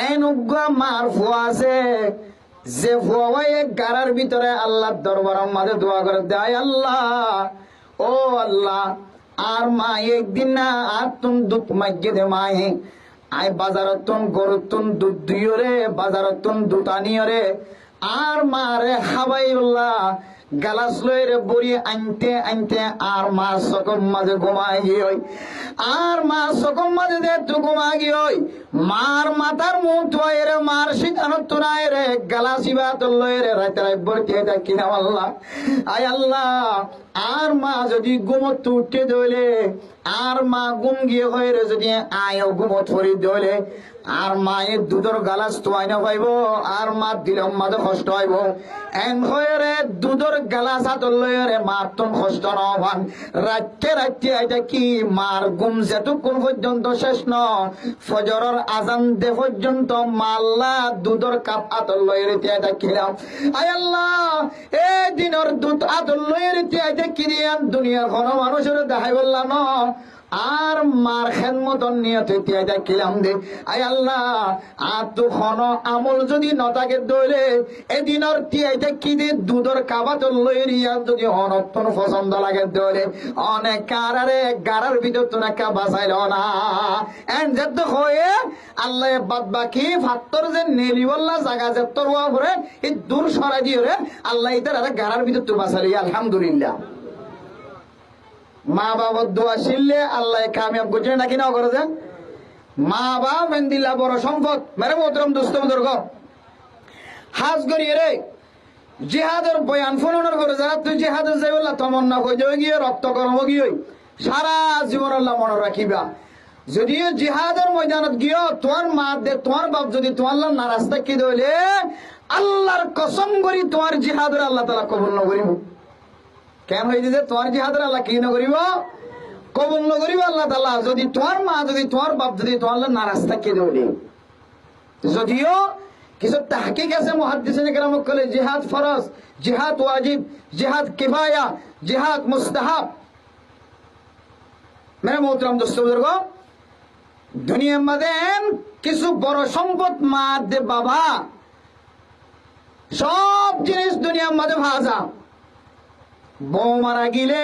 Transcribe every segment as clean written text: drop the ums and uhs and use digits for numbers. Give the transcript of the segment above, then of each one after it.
N উগ্র মার ফুয়া আছে যে ফুয়া গাড়ার ভিতরে আল্লাহ দরবারের মাঝে দোয়া করে দেয়, আল্লাহ ও আল্লাহ আর মা একদিন না আর তুম দুধ মাইকে দে মায়ে আই বাজারত তুন গরুর তুন দুধ দিও রে, বাজারত তুন দুধ আনিও রে। আর মা রে হাবাইউল্লাহ গালাস লই রে বড়ি আনতে আনতে আর মা সকম মাঝে ঘুমাই গিয়ে, আর মা সকম মাঝে দে তু ঘুমা গিয়ে মার মাথার মুখ ধোয় রে, মার শীতানত তুনায় রে গালাসিবা তোর লই রে রাতে রাত ভর্তি হয়ে থাকি না আল্লাহ। আয় আল্লাহ আর মা যদি ঘুমত উঠে ধরলে, আর মা ঘুম গিয়ে হয়ে রে যদি আয়ও ঘুমত ফরি ধরলে, আর মায়ের দুধর গালাস তো আইনা পাইব, আর মা দিলম মাঝে কষ্ট হইব। এন হয়ে রে দুধর গালাস হাতর লয়ে রে মার তোর কষ্ট নবান রাতে রাতে এটা কি মার ঘুম যেতক্ষণ পর্যন্ত শেষ ন ফজরের আজান দে পর্যন্ত মাল্লা দুধর কাপ হাতর লয়ে রেতে এটা খেলাম। আয় আল্লাহ এ দিনের দুধ হাতর লয়ে রেতে এটা কিরিয়ান দুনিয়ার কোনো মানুষের দেখাই বললাম ন, আর মার খেদমতন নিয়তে তিয়াইটা কিলাম দে। আয় আল্লাহ আর তো খন আমল যদি নতাকে দইলে এদিনের তিয়াইটা কি দে দুধর কাবাত লই রিয়া যদি অনত্তন পছন্দ লাগে দইলে অনেক কারারে গারার ভিতর তো নাকা বাঁচাইল না। এন যেত হয়ে আল্লাহ বাদ বাকি ফাত্তর যে নেলিওয়াল্লা জায়গা যেত করে এই দূর সরাই দিয়ে রে আল্লাহ ইতার আর গারার ভিতর তো বাঁচালি আলহামদুলিল্লাহ। মা বাবার দোয়া শিললে আল্লাহ কামিয়াব করছে নাকি না করে যে মা বাপ দিল্লা বড় সম্পদ মেরে মোহতরম দোস্ত বুজুর্গ হাজ করিয়ে রে জিহাদের বয়ান ফোনের করে যারা তুই জিহাদের যাই বললা তমন্না হয়ে যাবে গিয়ে রক্ত কর্ম গিয়ে সারা জীবন আল্লাহ মনে রাখিবা। যদিও জিহাদের ময়দানত গিয়ে তোমার মা দে তোমার বাপ যদি তোমার না রাস্তা কি দইলে আল্লাহর কসম করি তোমার জিহাদের আল্লাহ তাআলা কবুল না করিব। কেন হয়েছে যে তোমার জিহাদের আল্লাহ কি না করিব কবুল না করিব আল্লাহ তাআলা যদি তোমার মা যদি তোমার বাপ যদি তোমার না রাস্তা কে দইলে। যদিও কিছু তাহকিক আছে মুহাদ্দিসিনে কেরাম বলে জিহাদ ফরজ, জিহাদ ওয়াজিব, জিহাদ কিফায়া, জিহাদ মুস্তাহাব। মেরে মোহতরম দোস্ত বুজুর্গ দুনিয়ার মধ্যে কিছু বড় সম্পদ মা দে বাবা সব জিনিস দুনিয়ার মধ্যে ভাজা। বউ মারা গিলে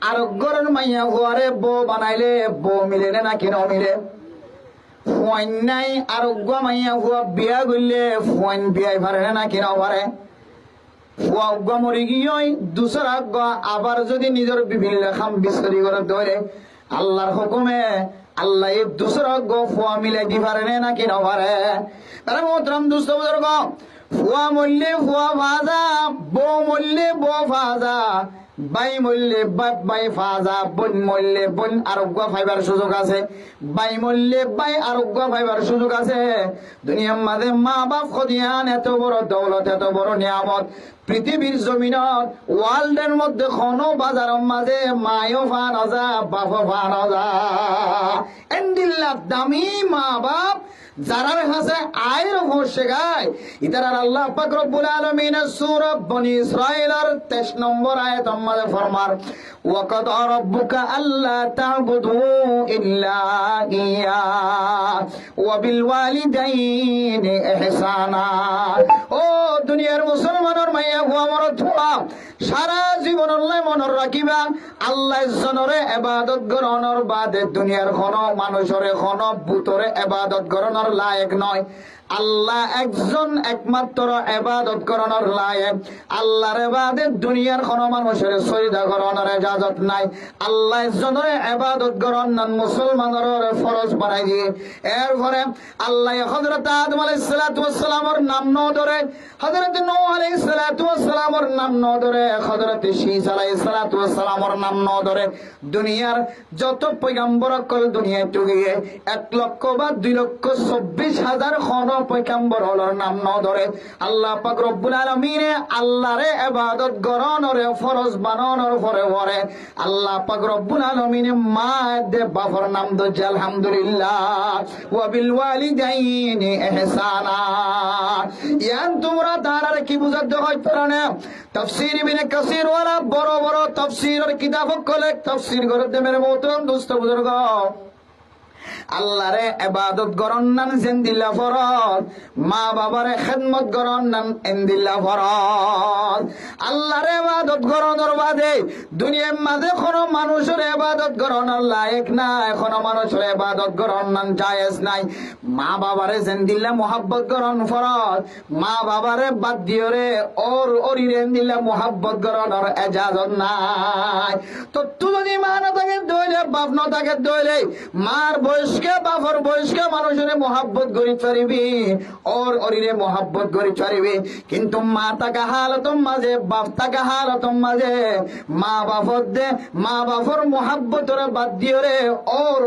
আর গরের মাইয়া হুয়ারে বউ বানাইলে বউ মিলে না কেন মিলে। ফুয়াইন নাই আর মাইয়া হুয়া বিয়া করলে ফুয়াইন বিয়াই পারে না কেন পারে। ফুয়া উগ্গা মরি গিয়ে দুসরা আবার যদি নিজের বিভিন্ন খাম বিস্তরি করে ধরে আল্লাহর হুকুমে আল্লাহ এই দুসরা ফুয়া মিলে দি পারে না কেন পারে। তারা মোহতরম দুস্থ বুজুর্গ ফুয়া মরলে ফুয়া ভাজা, বউ মরলে বউ ভাজা, বাই মরলে বাপ বাই ফাজা, বোন মরলে বোন আরোগ্য ফাইবার সুযোগ আছে, বাই মরলে বাই আরোগ্য ফাইবার সুযোগ আছে। দুনিয়ার মাঝে মা বাপ খদিয়ান এত বড় দৌলত এত বড় নিয়ামত পৃথিবীর জমিনত ওয়ার্ল্ডের মধ্যে কোনো বাজারের মাঝে মায়ও ফান যা বাপও ফান যা এন্ডিল্লা দামি মা বাপ যারা হাসে আয়ের হোসে গায় ইতার আল্লাহ পাক রব্বুল আলামিনের সূরা বনি ইসরাঈলের 23 নম্বর আয়াত আমাদের ফরমার ওয়াকাদা রাব্বুকা আল্লা তা'বুদু ইল্লা ইয়া ওয়া বিল ওয়ালিদাইনি ইহসানা। ও দুনিয়ার মুসলমানের মাইয়া হুয়া মরদ হুয়া সারা জীবন আল্লাহ মনে রাখিবা আল্লাহ জনরে ইবাদত করণর বাদে দুনিয়ার কোনো মানুষরে কোনো ভূতরে ইবাদত করণর লায়েক নয়। আল্লাহ একজন একমাত্র ইবাদত করণর লায়েক। আল্লাহর বাদে দুনিয়ার কোনো মানুষের সজদা করণের ইজাজত নাই। আল্লাহ জনরে ইবাদত করণ মুসলমানের ফরজ বানাই দিয়ে এরপরে আল্লাহ হযরত আদম আলাইহিস সালাতু ওয়াস সালামের নাম ন ধরে, হযরত নূহ আলাইহিস সালাতু ওয়াস সালামের নাম ন ধরে, হযরত ঈসা আলাইহিস সালাতু ওয়াস সালামের নাম ন ধরে দুনিয়ার যত পয়গম্বর কল দুনিয়ায় টুকিয়ে 1,02,24,000 খন পয়গম্বর হলোর নাম ন ধরে আল্লাহ পাক রব্বুল আলামিনে আল্লাহরে ইবাদত করণরে ফরজ বানানোর পরে পরে আল্লাহ পাক রব্বুল আলামিনে মা দে বাবার নাম ধরে আলহামদুলিল্লাহ ওয়া বিল ওয়ালিদাইনি ইহসানা। ইয়ান তোমরা তারারে কি বুঝাতে হয় তারা তাফসীর ইবনে কাসির ওয়ালা বড় বড় তাফসীরের কিতাব কলে তাফসীর করতে মেরে মোহতরম দোস্ত বুজুর্গ আল্লাহরে ইবাদত করন নান জিন্দিল্লা ফরজ, মা বাবারে খেদমত করন নান ইন্দিল্লা ফরজ। আল্লাহরে ইবাদত করনের বাদে দুনিয়ার মাঝে কোনো মানুষের ইবাদত করনের লায়েক নাই, কোনো মানুষের ইবাদত করন নান জায়েজ নাই। মা বাবারে জিন্দিল্লা মোহাব্বত করন ফরজ, মা বাবারে বাদ দিয়রে ওর ওরিরে দিল্লা মোহাব্বত করনের এজাজত নাই। তো তুই যদি মা না থাকে দইলে, বাপ না থাকে দইলে, মার বয়স্কে বাপর বয়স্কে মানুষের মোহাব্বত করি পারিবি, ওর ওরিরে মোহাব্বত করি পারিবি। কিন্তু মা থাকা হালতর মাঝে, বাপ থাকা হালতর মাঝে মা বাপর দে, মা বাপর মোহাব্বতরে বাদ দিয়রে ওর